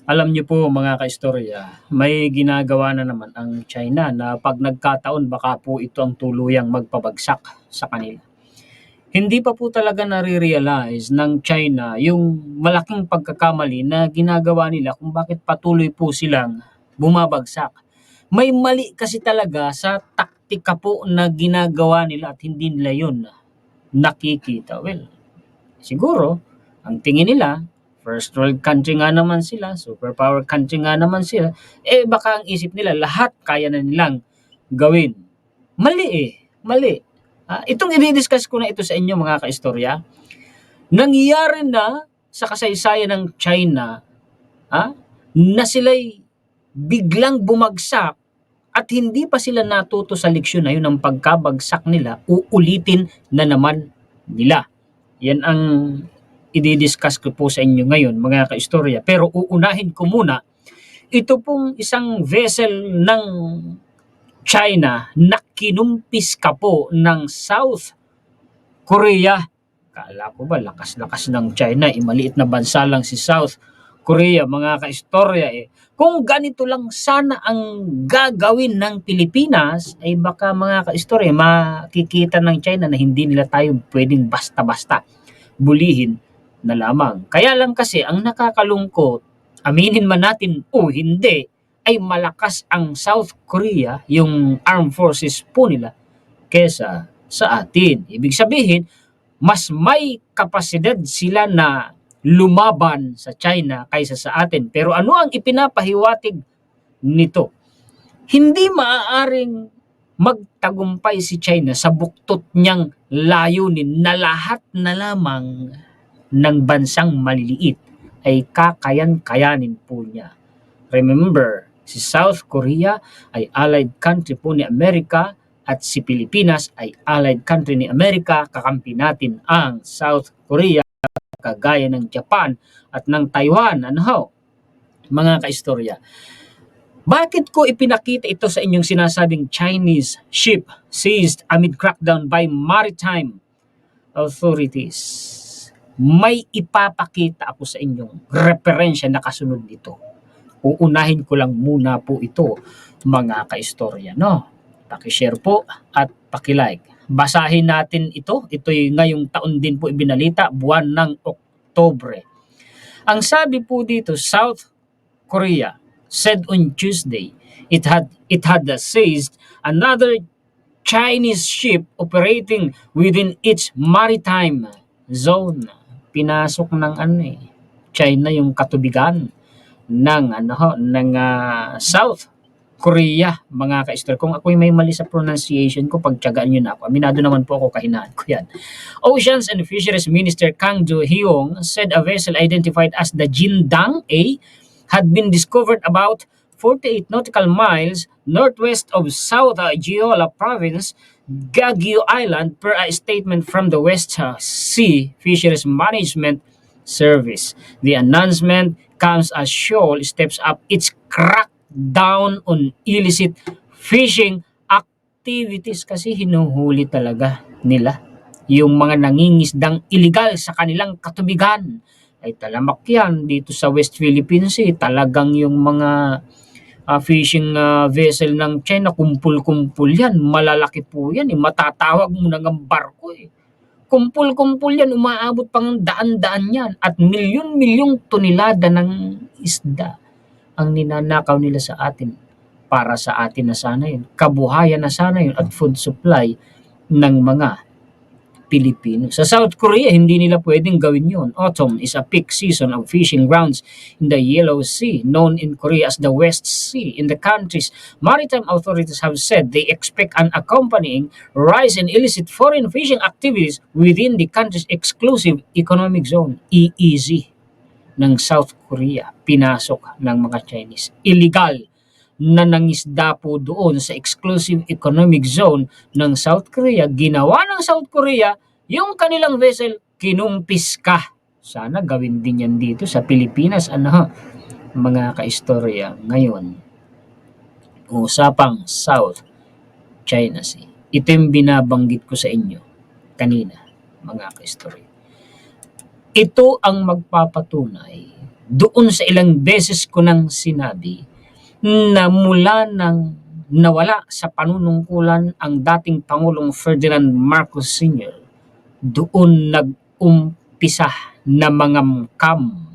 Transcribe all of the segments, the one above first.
Alam niyo po mga kaistorya, may ginagawa na naman ang China na 'pag nagkataon baka po ito ang tuluyang magpabagsak sa kanila. Hindi pa po talaga nare-realize ng China yung malaking pagkakamali na ginagawa nila kung bakit patuloy po silang bumabagsak. May mali kasi talaga sa taktika po na ginagawa nila at hindi nila yun nakikita. Well, siguro ang tingin nila, first world country nga naman sila, superpower country nga naman sila, eh baka ang isip nila lahat kaya na nilang gawin. Mali eh, mali. Itong i-discuss ko na ito sa inyo mga kaistorya, nangyayari na sa kasaysayan ng China ah, na sila'y biglang bumagsak at hindi pa sila natuto sa leksyon na yun ng pagkabagsak nila, uulitin na naman nila. Yan ang i-discuss ko po sa inyo ngayon mga kaistorya. Pero uunahin ko muna, ito pong isang vessel ng China na kinumpis ka po ng South Korea. Kala ko ba lakas-lakas ng China, maliit na bansa lang si South Korea mga kaistorya eh. Kung ganito lang sana ang gagawin ng Pilipinas, ay baka mga kaistorya, makikita ng China na hindi nila tayo pwedeng basta-basta bulihin na lamang. Kaya lang kasi ang nakakalungkot, aminin man natin o hindi, ay malakas ang South Korea, yung armed forces po nila, kesa sa atin. Ibig sabihin, mas may kapasidad sila na lumaban sa China kaysa sa atin. Pero ano ang ipinapahiwatig nito? Hindi maaaring magtagumpay si China sa buktot niyang layunin na lahat na lamang ng bansang maliliit ay kakayan-kayanin po niya. Remember, si South Korea ay allied country po ni Amerika at si Pilipinas ay allied country ni Amerika. Kakampi natin ang South Korea kagaya ng Japan at ng Taiwan. Ano ho? Mga kaistorya. Bakit ko ipinakita ito sa inyong sinasabing Chinese ship seized amid crackdown by maritime authorities? May ipapakita ako sa inyong referensya na kasunod nito. Uunahin ko lang muna po ito mga kaistorya, no? Paki-share po at paki-like. Basahin natin ito. Ito'y ngayong taon din po ibinalita, buwan ng Oktubre. Ang sabi po dito, South Korea said on Tuesday it had seized another Chinese ship operating within its maritime zone. Pinasok ng China yung katubigan ng South Korea mga ka-istor. Kung ako'y may mali sa pronunciation ko, pagtiyagaan niyo na ako. Aminado naman po ako, kahinaan ko yan. Oceans and Fisheries Minister Kang Jo-hyung said a vessel identified as the Jindang A had been discovered about 48 nautical miles northwest of South Jeolla Province, Gagyo Island, per a statement from the West Sea Fisheries Management Service. The announcement comes as Seoul steps up its crackdown on illicit fishing activities kasi hinuhuli talaga nila yung mga nangingisdang illegal sa kanilang katubigan. Ay talamak yan dito sa West Philippines talagang yung mga fishing vessel ng China, kumpul-kumpul yan, malalaki po yan matatawag mo na ng barko kumpul-kumpul yan, umaabot pang daan-daan yan at milyon-milyong tonelada ng isda ang ninanakaw nila sa atin. Para sa atin na sana yun, kabuhayan na sana yun at food supply ng mga Pilipino. Sa South Korea, hindi nila pwedeng gawin yun. Autumn is a peak season of fishing grounds in the Yellow Sea, known in Korea as the West Sea. In the country's maritime authorities have said they expect an accompanying rise in illicit foreign fishing activities within the country's exclusive economic zone, EEZ, ng South Korea. Pinasok ng mga Chinese. Illegal na nangisda po doon sa exclusive economic zone ng South Korea. Ginawa ng South Korea yung kanilang vessel, kinumpis ka. Sana gawin din yan dito sa Pilipinas. Mga kaistorya, ngayon, usapang South China Sea. Ito yung binabanggit ko sa inyo kanina, mga kaistorya. Ito ang magpapatunay Doon sa ilang beses ko nang sinabi na mula nang nawala sa panunungkulan ang dating Pangulong Ferdinand Marcos Sr., doon nag-umpisa na mangamkam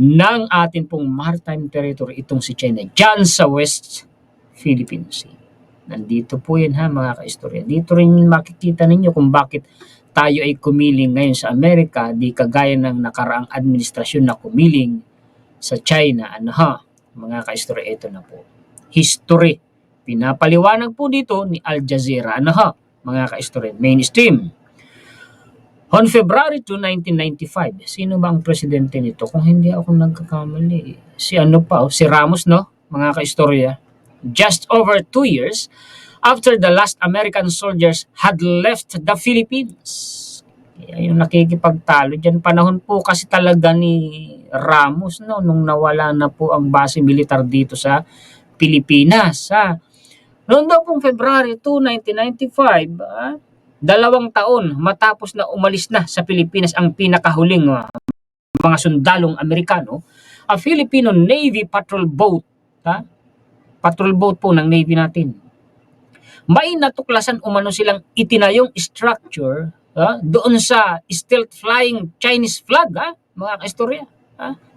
ng atin pong maritime territory itong si China dyan sa West Philippine Sea. Nandito po yan ha mga kaistorya. Dito rin makikita ninyo kung bakit tayo ay kumiling ngayon sa Amerika, di kagaya ng nakaraang administrasyon na kumiling sa China. Ano ha, mga kaistorya, ito na po. History. Pinapaliwanag po dito ni Al Jazeera. Ano ha, mga kaistorya, mainstream. On February 2, 1995, sino ba ang presidente nito? Kung hindi ako nagkakamali, si ano pa, si Ramos, no? Mga kaistorya. Just over 2 years after the last American soldiers had left the Philippines. Kaya yung nakikipagtalo dyan, panahon po kasi talaga ni Ramos, no? Nung nawala na po ang base militar dito sa Pilipinas. Noong daw pong February 2, 1995, 2 taon matapos na umalis na sa Pilipinas ang pinakahuling mga sundalong Amerikano, a Filipino Navy patrol boat, patrol boat po ng Navy natin. May natuklasan umano silang itinayong structure doon sa stealth flying Chinese flag, mga kaistorya.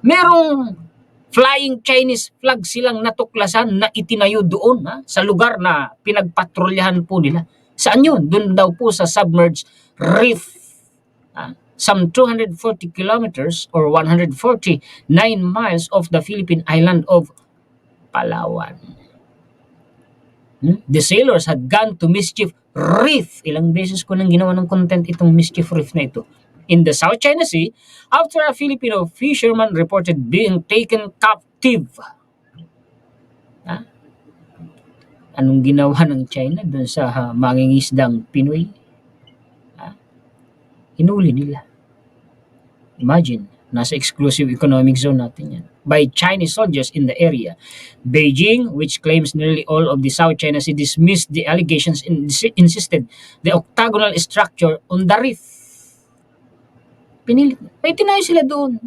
Merong flying Chinese flag silang natuklasan na itinayo doon sa lugar na pinagpatrolyahan po nila. Saan yun? Doon daw po sa submerged reef. Some 240 kilometers or 149 miles off the Philippine island of Palawan. The sailors had gone to Mischief Reef. Ilang beses ko nang ginawa ng content itong Mischief Reef na ito. In the South China Sea, after a Filipino fisherman reported being taken captive. Anong ginawa ng China dun sa mangingisdang Pinoy? Hinuli nila. Imagine, nasa exclusive economic zone natin yan. By Chinese soldiers in the area. Beijing, which claims nearly all of the South China Sea, dismissed the allegations and insisted the octagonal structure on the reef. Pinilit. May tinayo sila doon.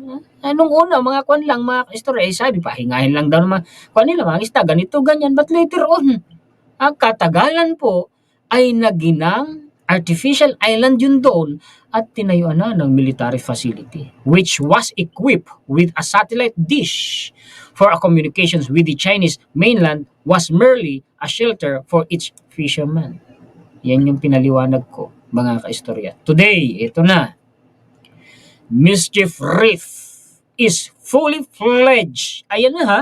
Nung una, mga kwan lang, mga istorya, sabi, pahingahin lang daw naman. Kwan nila, mga isda, ganito, ganyan. But later on, ang katagalan po ay naginang artificial island yun doon at tinayuan na ng military facility which was equipped with a satellite dish for a communications with the Chinese mainland was merely a shelter for its fishermen. Yan yung pinaliwanag ko, mga kaistorya. Today, ito na. Mischief Reef is fully fledged. Ayan na ha.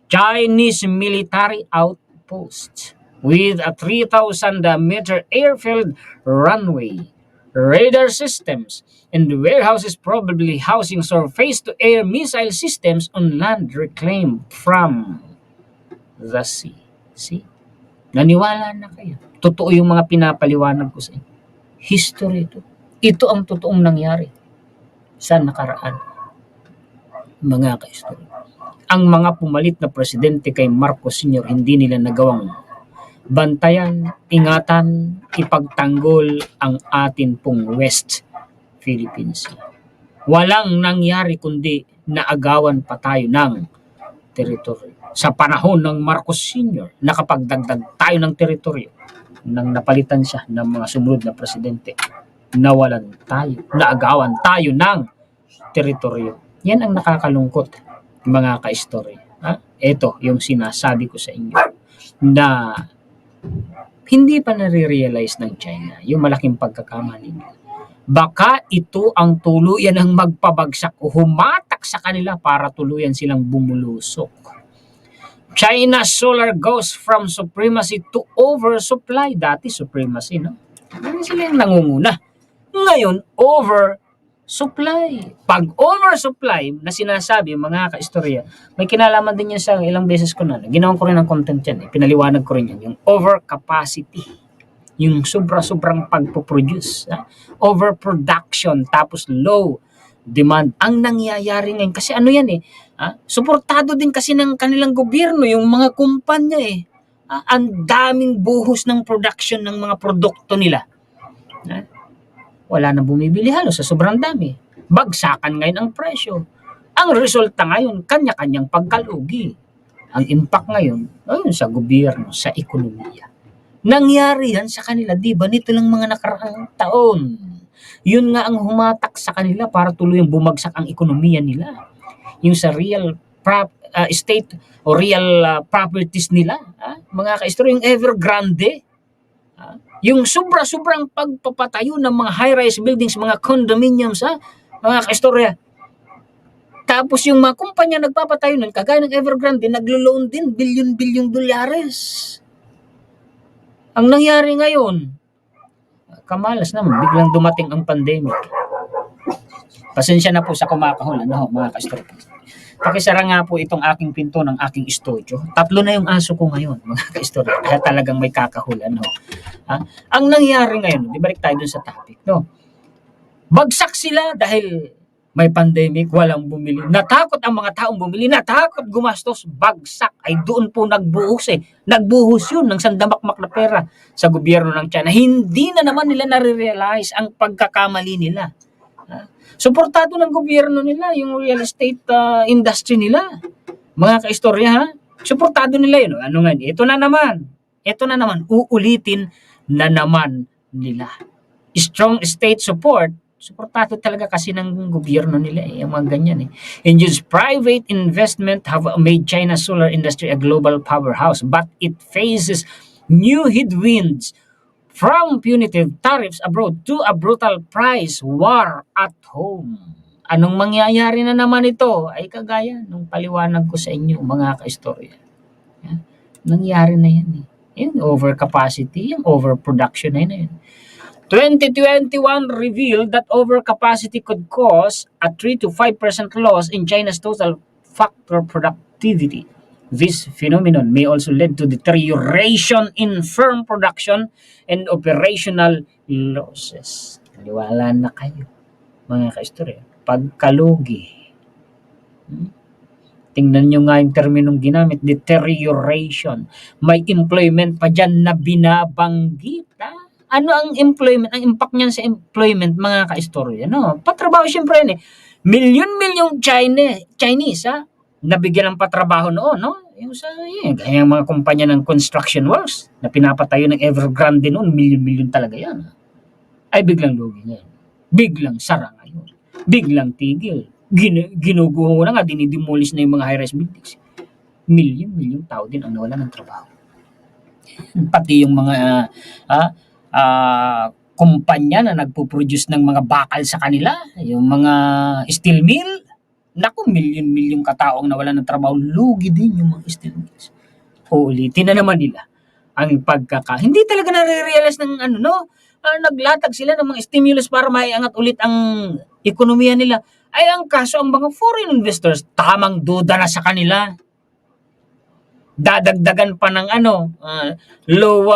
Chinese military outpost with a 3,000-meter airfield runway, radar systems, and warehouses probably housing surface-to-air missile systems on land reclaimed from the sea. See? Naniwala na kayo. Totoo yung mga pinapaliwanag ko sa inyo. History ito. Ito ang totoong nangyari sa nakaraan. Mga kaistorya. Ang mga pumalit na presidente kay Marcos Sr. hindi nila nagawang bantayan, ingatan, ipagtanggol ang atin pong West Philippine Sea. Walang nangyari kundi naagawan pa tayo ng teritoryo. Sa panahon ng Marcos Sr., nakapagdagdag tayo ng teritoryo nang napalitan siya ng mga sumunod na presidente. Nawalan tayo, naagawan tayo ng teritoryo. Yan ang nakakalungkot, mga kaistorya. Ito yung sinasabi ko sa inyo na hindi pa nare-realize ng China yung malaking pagkakamali nila. Baka ito ang tuluyan ng magpabagsak o humatak sa kanila para tuluyan silang bumulusok. China's solar goes from supremacy to oversupply. Dati supremacy, no? Hindi sila yung nangunguna. Ngayon, oversupply. Pag oversupply na sinasabi, mga kaistorya, may kinalaman din yan sa ilang beses ko na. Ginawan ko rin ng content yan. Pinaliwanag ko rin yan. Yung overcapacity. Yung sobra-sobrang pagpo-produce. Overproduction. Tapos low demand. Ang nangyayari ngayon. Kasi ano yan suportado din kasi ng kanilang gobyerno, yung mga kumpanya ang daming buhos ng production ng mga produkto nila. Wala na bumibili halos sa sobrang dami. Bagsakan ngayon ang presyo. Ang resulta ngayon, kanya-kanyang pagkalugi. Ang impact ngayon, ayun sa gobyerno, sa ekonomiya. Nangyari yan sa kanila, di ba? Nito lang mga nakaraang taon. Yun nga ang humatak sa kanila para tuluyang bumagsak ang ekonomiya nila. Yung sa real estate o real properties nila, mga kaistorya, yung Evergrande, yung sobra-sobrang pagpapatayo ng mga high-rise buildings, mga condominiums, mga kaistorya. Tapos yung mga kumpanya nagpapatayo nun, kagaya ng Evergrande, naglo-loan din bilyon-bilyong dolyares. Ang nangyari ngayon, kamalas naman, biglang dumating ang pandemic. Pasensya na po sa kumakahol, mga kaistorya. Pakisara nga po itong aking pinto ng aking studio. 3 na yung aso ko ngayon, mga kaistorya. Kaya talagang may kakahulan. Ang nangyari ngayon, di balik tayo dun sa topic. Bagsak sila dahil may pandemic, walang bumili. Natakot ang mga taong bumili, natakot gumastos, bagsak. Ay doon po nagbuhos Nagbuhos yun ng sandamakmak na pera sa gobyerno ng China. Hindi na naman nila nare-realize ang pagkakamali nila. Suportado ng gobyerno nila yung real estate industry nila. Mga kaistorya, suportado nila yun. Ano nga, ito na naman, uulitin na naman nila. Strong state support, suportado talaga kasi ng gobyerno nila yung mga ganyan Induced private investment have made China's solar industry a global powerhouse, but it faces new headwinds from punitive tariffs abroad to a brutal price war at home. Anong mangyayari na naman ito? Ay kagaya nung paliwanag ko sa inyo, mga kaistorya. Nangyari na yan Yung overcapacity, yung overproduction na yun 2021 revealed that overcapacity could cause a 3 to 5% loss in China's total factor productivity. This phenomenon may also lead to deterioration in firm production and operational losses. Naniwala na kayo, mga kaistorya. Pagkalugi. Tingnan nyo nga yung terminong ginamit, deterioration. May employment pa dyan na binabanggit. Ano ang employment? Ang impact niyan sa employment, mga kaistorya. Patrabaho siyempre yan Milyon-milyong Chinese, nabigyan ng patrabaho noon, Yung yung mga kumpanya ng construction works na pinapatayo ng Evergrande noon, milyon-milyon talaga yan. Ay biglang lugi ngayon. Biglang sara ngayon. Biglang tigil. Ginuguho na nga, dinidemolish na yung mga high-rise buildings. Milyon-milyong tao din ang nawala ng trabaho. Pati yung mga kumpanya na nagpo-produce ng mga bakal sa kanila, yung mga steel mill, naku, milyon-milyong kataong nawala ng trabaho, lugi din yung mga steel mills. Ulitin na naman nila ang hindi talaga nare-realize ng naglatag sila ng mga stimulus para maiangat ulit ang ekonomiya nila. Ay ang kaso, ang mga foreign investors, tamang duda na sa kanila. Dadagdagan pa ng low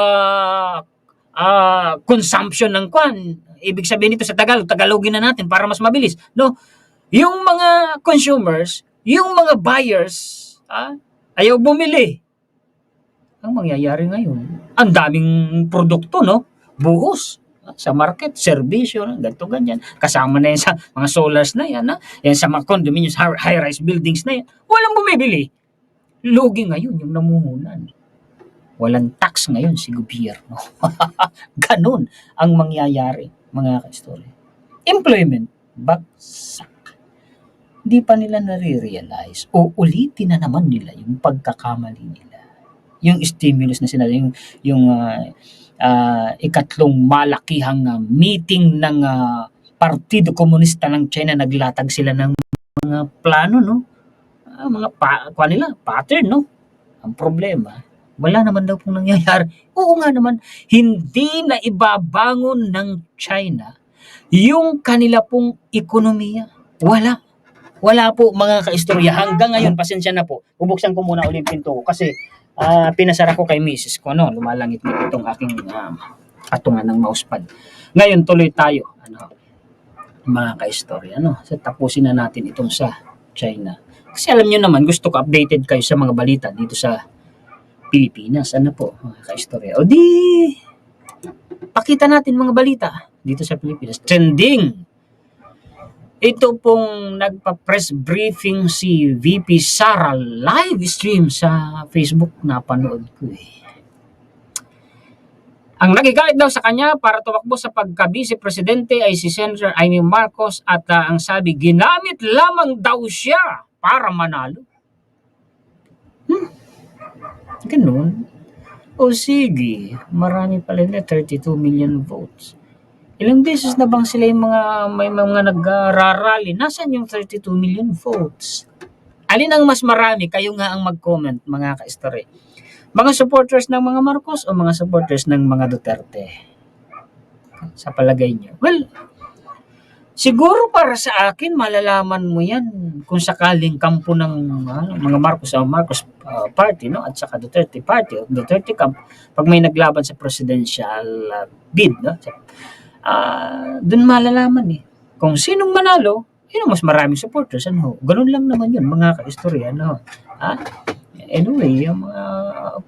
consumption ng kwan. Ibig sabihin nito sa Tagalogin na natin para mas mabilis. Yung mga consumers, yung mga buyers, ayaw bumili. Ang mangyayari ngayon, ang daming produkto, buhos sa market, serbisyo, ganito, ganyan. Kasama na yan sa mga solars na yan, yan sa mga condominiums, high-rise buildings na yan. Walang bumibili. Lugi ngayon yung namuhunan. Walang tax ngayon si gobyerno. Ganun ang mangyayari, mga kaistorya. Employment, bagsak. Hindi pa nila nare-realize o ulitin na naman nila yung pagkakamali nila. Yung stimulus na sinabi, yung ikatlong malakihang meeting ng Partido Komunista ng China, naglatag sila ng mga plano, mga pattern, Ang problema, wala naman daw pong nangyayari. Oo nga naman, hindi na ibabangon ng China yung kanila pong ekonomiya. Wala po, mga kaistorya. Hanggang ngayon, pasensya na po. Bubuksan ko muna ulit pinto ko kasi pinasara ko kay misis ko, lumalangit na itong aking patungan ng mousepad. Ngayon, tuloy tayo, mga kaistorya, So, tapusin na natin itong sa China. Kasi alam nyo naman, gusto ko updated kayo sa mga balita dito sa Pilipinas. Mga kaistorya? O di, pakita natin mga balita dito sa Pilipinas. Trending Ito pong nagpa-press briefing si VP Sara live stream sa Facebook, napanood ko eh. Ang nagigalit daw sa kanya para tumakbo sa pagka-vice presidente ay si Senator Amy Marcos at ang sabi, ginamit lamang daw siya para manalo. Ganun. O sige, marami pala na 32 million votes. Ilang beses na bang sila yung may mga nag-rally? Nasaan yung 32 million votes? Alin ang mas marami? Kayo nga ang mag-comment, mga ka-story. Mga supporters ng mga Marcos o mga supporters ng mga Duterte? Sa palagay nyo? Well, siguro para sa akin, malalaman mo yan kung sakaling kampo ng mga Marcos o Marcos party, no? At saka Duterte party o Duterte camp, pag may naglaban sa presidential bid, no? Doon malalaman eh. Kung sinong manalo, yun ang mas maraming supporters. Ano? Ganun lang naman yun, mga ka-istorya. Ano? Anyway, yung mga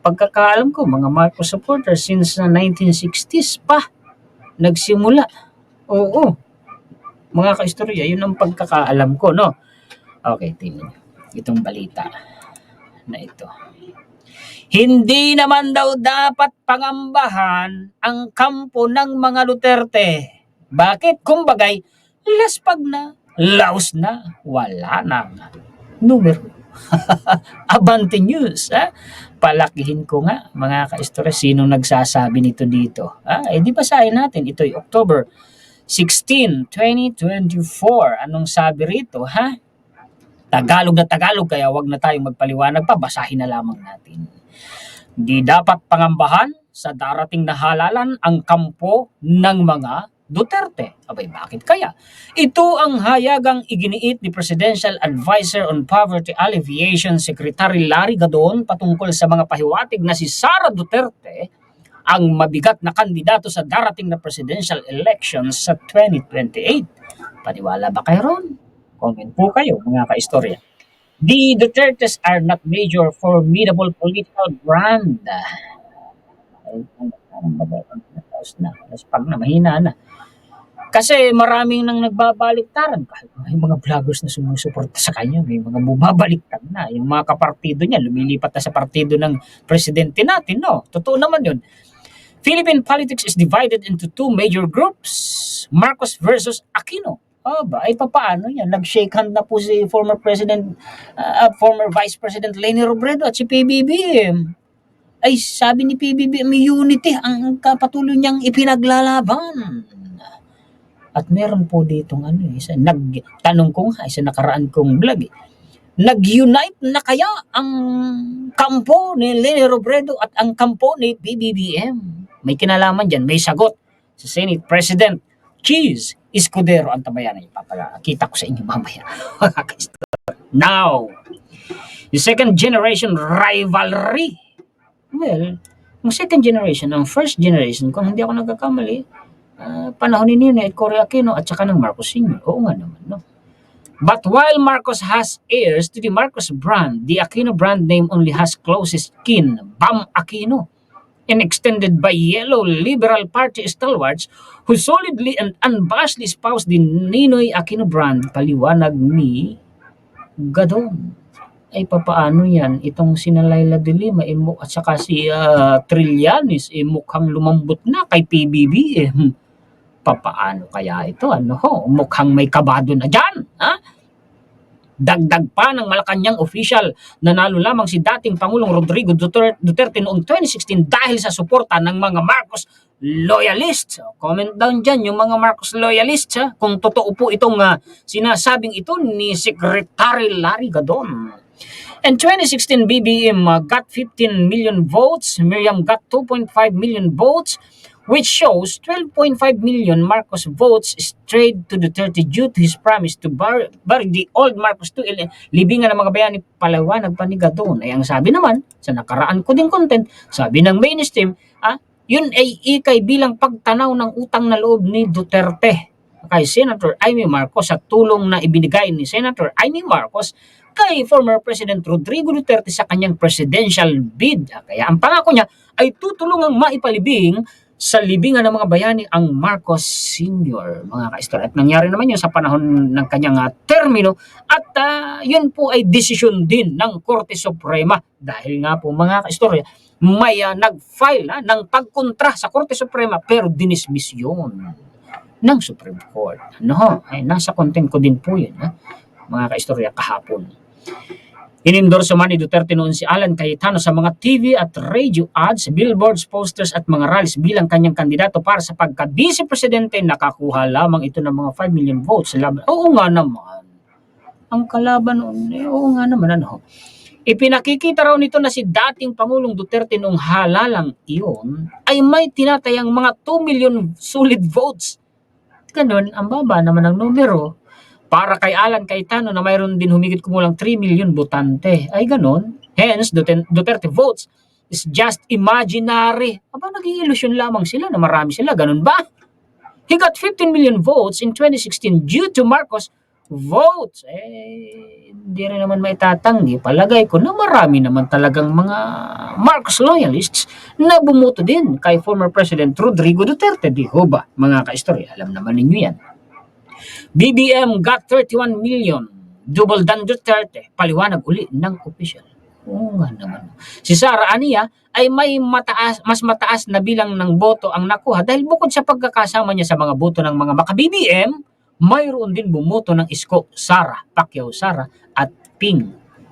pagkakaalam ko, mga Marcos supporters since 1960s pa nagsimula. Oo. Mga ka-istorya, yun ang pagkakaalam ko, no? Okay, tingnan nyo. Itong balita na ito. Hindi naman daw dapat pangambahan ang kampo ng mga Duterte. Bakit? Kumbagay, laspag na, laos na, wala na. Numero. Abante News. Palakihin ko nga, mga ka-istorya, sinong nagsasabi nito dito? Di basahin natin. Ito ay October 16, 2024. Anong sabi rito, ha? Tagalog na Tagalog, kaya wag na tayong magpaliwanag pa, basahin na lamang natin. Di dapat pangambahan sa darating na halalan ang kampo ng mga Duterte. Abay, bakit kaya? Ito ang hayagang iginiit ni Presidential Advisor on Poverty Alleviation Secretary Larry Gadon patungkol sa mga pahiwatig na si Sara Duterte ang mabigat na kandidato sa darating na presidential elections sa 2028. Paniwala ba kayo ron? Comment po kayo, mga ka-istorya. The Dutertes are not major formidable political brand. Pag na mahina na. Kasi maraming nang nagbabaliktaran. May mga vloggers na sumusuporta sa kanya. May mga bumabaliktad na. Yung mga kapartido niya, lumilipat na sa partido ng presidente natin. No? Totoo naman yun. Philippine politics is divided into two major groups. Marcos versus Aquino. Ay papaano yan? Nag-shake hand na po si former Vice President Leni Robredo at si PBBM. Ay sabi ni PBBM, may unity ang patuloy niyang ipinaglalaban. At meron po ditong tanong ko nga, isa nakaraan kong vlog nag-unite na kaya ang kampo ni Leni Robredo at ang kampo ni PBBM? May kinalaman dyan, may sagot sa Senate President Cheese Escudero ang tabayanan. Ipapakita ko sa inyo mamaya. Now, the second generation rivalry. Well, yung second generation, ang first generation, kung hindi ako nagkakamali, panahon ni Ninoy at Cory Aquino at saka ng Marcos Sr. Oo nga naman, no? But while Marcos has heirs to the Marcos brand, the Aquino brand name only has closest kin, Bam Aquino, and extended by yellow liberal party stalwarts who solidly and unabashedly espouse the Ninoy Aquino brand, paliwanag ni Gadon. Ay papaano yan? Itong sina Laila de Lima at saka si Trillanes mukhang lumambot na kay PBBM. Papaano kaya ito? Mukhang may kabado na dyan. Dagdag pa ng Malacanang official, nanalo lamang si dating Pangulong Rodrigo Duterte noong 2016 dahil sa suporta ng mga Marcos loyalists. Comment down dyan yung mga Marcos loyalists kung totoo po itong sinasabing ito ni Secretary Larry Gadon. In 2016, BBM got 15 million votes, Miriam got 2.5 million votes, which shows 12.5 million Marcos votes strayed to Duterte due to his promise to bury the old Marcos to libingan ng mga bayani. Palawanag pa ni Gadon. Ay ang sabi naman, sa nakaraan ko din content, sabi ng mainstream, yun ay ikay bilang pagtanaw ng utang na loob ni Duterte kay Senator Amy Marcos sa tulong na ibinigay ni Senator Amy Marcos kay former President Rodrigo Duterte sa kanyang presidential bid. Kaya ang pangako niya ay tutulungang maipalibing sa libingan ng mga bayani ang Marcos Sr., mga kaistorya. At nangyari naman yun sa panahon ng kanyang termino at yun po ay desisyon din ng Korte Suprema dahil nga po mga kaistorya may nag-file ng pagkontra sa Korte Suprema pero dinismiss yun ng Supreme Court. Ano, ay nasa content ko din po yun, mga kaistorya, kahapon. Inendorso man ni Duterte noon si Alan Cayetano sa mga TV at radio ads, billboards, posters at mga rallies bilang kanyang kandidato para sa pagka-vice presidente. Nakakuha lamang ito ng mga 5 million votes. Oo nga naman. Ang kalaban noon, oo nga naman, ano. Ipinakikita raw nito na si dating Pangulong Duterte noong halalang iyon ay may tinatayang mga 2 million solid votes. Ganun, ang baba naman ng numero. Para kay Alan Cayetano na mayroon din humigit kumulang 3 million botante. Ay ganon. Hence, Duterte votes is just imaginary. Aba, naging ilusyon lamang sila na marami sila. Ganon ba? He got 15 million votes in 2016 due to Marcos votes. Hindi rin naman maitatanggi. Palagay ko na marami naman talagang mga Marcos loyalists na bumuto din kay former President Rodrigo Duterte. Di ho ba, mga kaistorya? Alam naman ninyo yan. BBM got 31 million. Double than Duterte. Paliwanag uli ng official. Oo nga naman. Si Sara Ania ay may mas mataas na bilang ng boto ang nakuha dahil bukod sa pagkakasama niya sa mga boto ng mga maka-BBM, mayroon din bumoto ng Isko Sara, Pacquiao Sara at Ping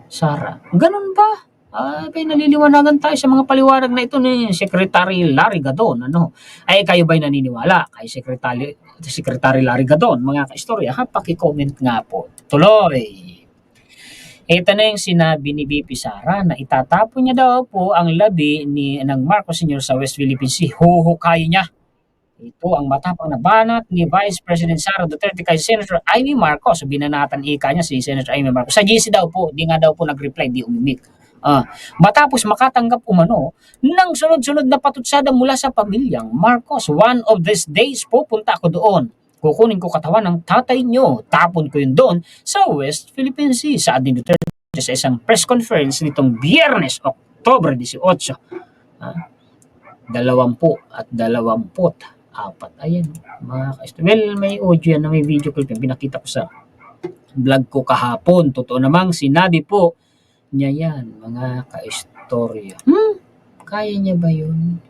Sara. Ganun ba? Naliliwanagan tayo sa mga paliwanag na ito ni Secretary Larry Gadon. Ano? Ay kayo ba'y naniniwala kay Secretary Larry Gadon? Mga kaistorya, paki-comment nga po. Tuloy! Ito na yung sinabi ni BP Sara na itatapon niya daw po ang labi ng Marcos Sr. sa West Philippine Sea. Huhukayin niya. Ito ang matapang na banat ni Vice President Sara Duterte kay Senator Amy Marcos. Binanatan ika niya si Senator Amy Marcos. Sa GC daw po, di nga daw po nag-reply, di umimik. Matapos makatanggap umano ng sunod-sunod na patutsada mula sa pamilyang Marcos. One of these days pupunta ako doon. Kukunin ko katawan ng tatay nyo. Tapon ko yun doon sa West Philippine Sea. Saad ni Duterte sa isang press conference nitong Biyernes, Oktobre 18. 20 at 24. Ayan, mga kaistorya. Well, may audio yan na may video clip yan. Pinakita ko sa vlog ko kahapon. Totoo namang sinabi po niya yan, mga kaistorya. Kaya niya ba yun?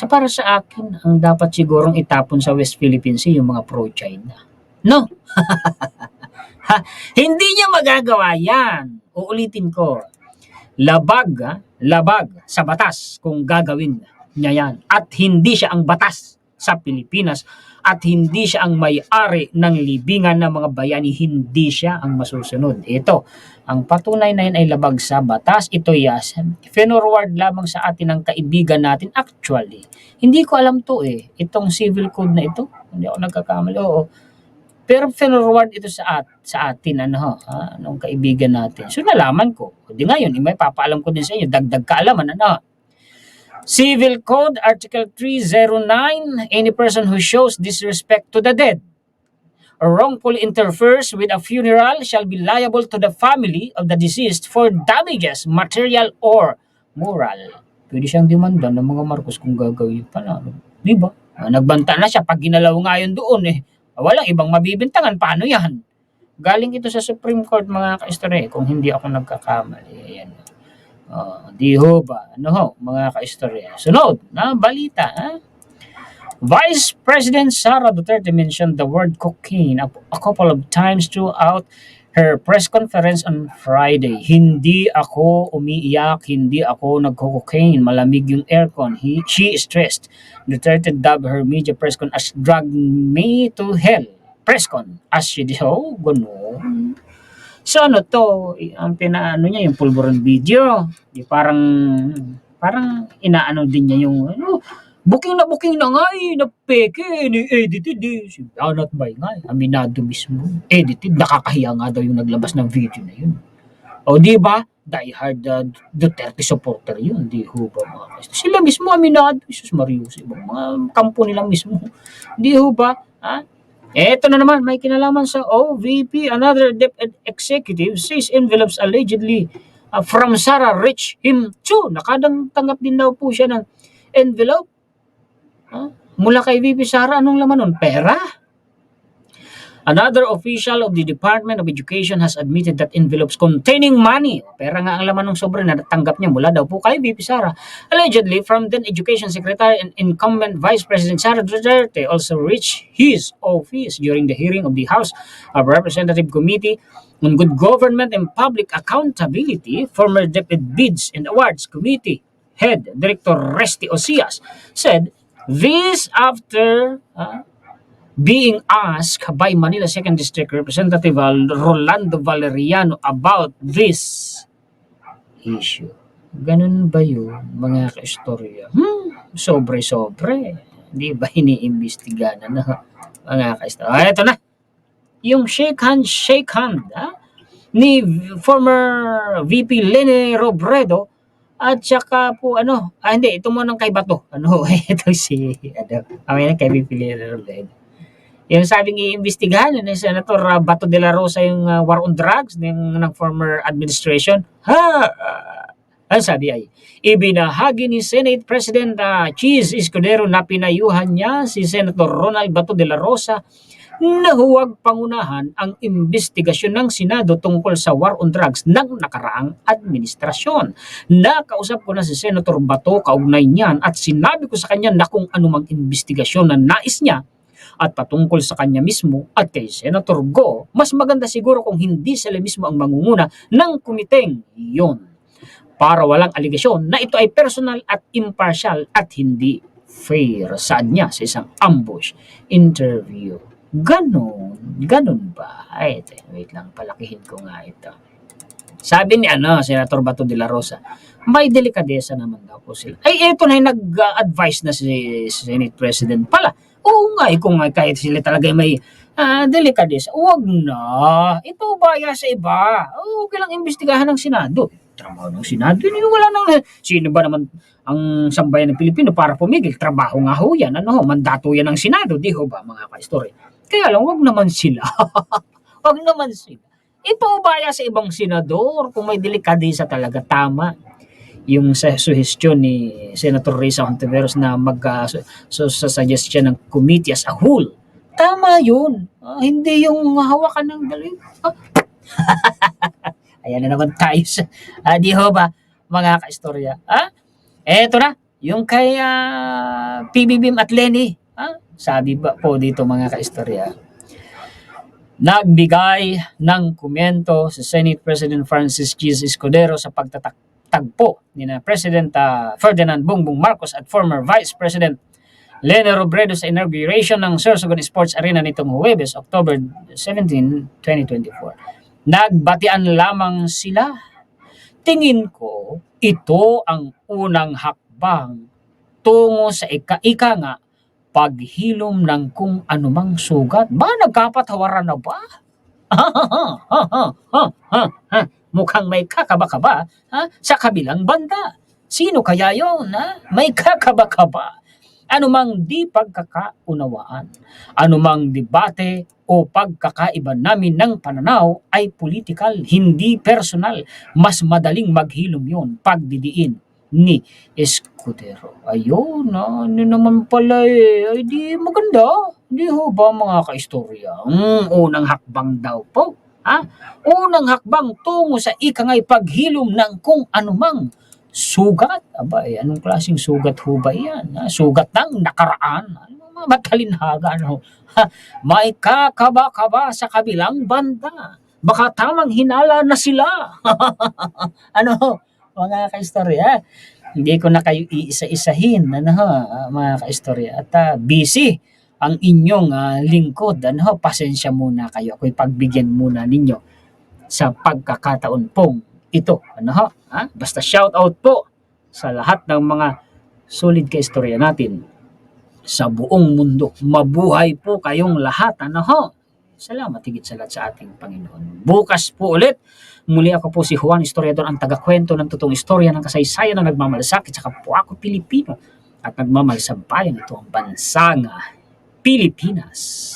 Para sa akin, ang dapat sigurong itapon sa West Philippine Sea yung mga pro-China. No? Hindi niya magagawa yan. Uulitin ko. Labag sa batas kung gagawin niya yan. At hindi siya ang batas sa Pilipinas at hindi siya ang may-ari ng libingan ng mga bayani, hindi siya ang masusunod. Ito, ang patunay na yan ay labag sa batas. Ito finorward lamang sa atin ng kaibigan natin. Actually, hindi ko alam to itong civil code na ito. Hindi ako nagkakamali. Oo. Pero finorward ito sa atin, nung kaibigan natin. So nalaman ko. Di ngayon, may papaalam ko din sa inyo, dagdag kaalaman, Civil Code, Article 309, any person who shows disrespect to the dead or wrongfully interferes with a funeral shall be liable to the family of the deceased for damages, material or moral. Pwede siyang demanda ng mga Marcos kung gagawin pa na. Di ba? Nagbanta na siya pag ginalaw nga yun doon walang ibang mabibintangan. Paano yan? Galing ito sa Supreme Court, mga kaistorya, kung hindi ako nagkakamali. Ayan. Di ho ba? Mga kaistorya. Sunod na balita. Vice President Sara Duterte mentioned the word cocaine a couple of times throughout her press conference on Friday. Hindi ako umiiyak, hindi ako nagko-cocaine, malamig yung aircon. She stressed. Duterte dubbed her media press con as drag me to hell. Press con. As she did. Gano'n. So ang pinaano niya yung pulburon video. Parang inaano din niya yung booking na nga napeke, ni-edited si Anat Bay nga aminado mismo. Edited, nakakahiya nga daw yung naglabas ng video na yun. Di ba? Die hard Duterte supporter yun, di ho ba mga kaistorya? Sila mismo aminado, Jesus Marius, mga kampo nila mismo. Di ho ba? Eto na naman, may kinalaman sa OVP. Another DepEd executive says envelopes allegedly from Sara reach him too. Nakadang tanggap din daw po siya ng envelope Mula kay VP Sara, anong laman nun? Pera? Another official of the Department of Education has admitted that envelopes containing money, pera nga ang laman ng sobre na natanggap niya mula daw po kay VP Sara, allegedly from then Education Secretary and incumbent Vice President Sara Duterte, also reached his office during the hearing of the House of Representative Committee on Good Government and Public Accountability. Former Deputy Bids and Awards Committee Head Director Resty Osias said this after being asked by Manila 2nd District Representative Rolando Valeriano about this issue. Ganun ba yun, mga kaistorya? Sobre-sobre. Di ba iniimbestiga na, mga kaistorya? Ito na. Yung shake hand, ni former VP Lene Robredo at saka po hindi, ito mo nang kay Bato. Ito si, kay VP Lene Robredo. Yung sabing iimbestigahan ni Senator Bato de la Rosa yung war on drugs ng former administration. Ang sabi ay, ibinahagi ni Senate President Cheese Escudero na pinayuhan niya si Senator Ronald Bato de la Rosa na huwag pangunahan ang imbestigasyon ng Senado tungkol sa war on drugs ng nakaraang administrasyon. Nakausap ko na si Senator Bato kaugnay niyan at sinabi ko sa kanya na kung anumang imbestigasyon na nais niya at patungkol sa kanya mismo at kay Senator Go, mas maganda siguro kung hindi sila mismo ang mangunguna ng komiteng iyon para walang aligasyon na ito ay personal at impartial at hindi fair, saad niya sa isang ambush interview. Ganon ba? Ay, wait lang, palakihin ko nga ito. Sabi ni Senator Bato de la Rosa, may delikadesa naman daw po sila. Ay, ito na yung nag-advise na si Senate President pala. Oo nga, kung kahit sila talaga may delikadesa, huwag na. Ito baya sa iba. Okay lang imbestigahan ng Senado. Trabaho ng Senado, wala nang, sino ba naman ang sambayan ng Pilipino para pumigil? Trabaho nga ho yan. Mandato yan ng Senado, di ho ba mga kaistorya? Kaya lang, huwag naman sila. Huwag naman sila. Ipaubaya sa ibang senador kung may delikadesa talaga, tama. Yung sa suggestion ni Senator Risa Hontiveros na suggest siya ng committee as a whole. Tama yun. Hindi yung hawakan ng daloy. Ayan na naman tayo sa, di ho ba, mga kaistorya? Eto na, yung kay PBBM at Lenny. Sabi ba po dito mga kaistorya, nagbigay ng komento si Senate President Francis Cheese Escudero sa pagtatagpo ni na President Ferdinand Bongbong Marcos at former Vice President Lene Robredo sa inauguration ng Sorsogon Sports Arena nitong Huwebes, October 17, 2024. Nagbatian lamang sila. Tingin ko, ito ang unang hakbang tungo sa ika nga paghilom ng kung anumang sugat. Ba, nagkapatawaran na ba? Mukhang may kakaba-kaba sa kabilang banda. Sino kaya yon? May kakaba-kaba. Anumang di pagkakaunawaan, anumang debate o pagkakaiba namin ng pananaw ay political, hindi personal. Mas madaling maghilom yon pagdidiin ni Escudero. Ayun, ano naman pala ay di maganda. Di ho ba mga kaistorya? Unang hakbang daw po. Unang hakbang tungo sa ikangay paghilom ng kung anumang sugat. Anong klaseng sugat ho ba yan? Sugat ng nakaraan. Matalinhaga. May kakaba-kaba sa kabilang banda. Baka tamang hinala na sila. Mga kaistorya? Hindi ko na kayo iisa-isahin, mga kaistorya. At busy ang inyong lingkod. Pasensya muna kayo. Ako'y pagbigyan muna ninyo sa pagkakataon pong ito. Basta shout out po sa lahat ng mga solid kaistorya natin sa buong mundo. Mabuhay po kayong lahat. Salamat higit sa lahat sa ating Panginoon. Bukas po ulit. Muli ako po si Juan Historiador, ang tagakwento ng totoong istorya ng kasaysayan na nagmamalasakit. Saka po ako Pilipino at nagmamahal sa bayan. Ito ang bansang Pilipinas.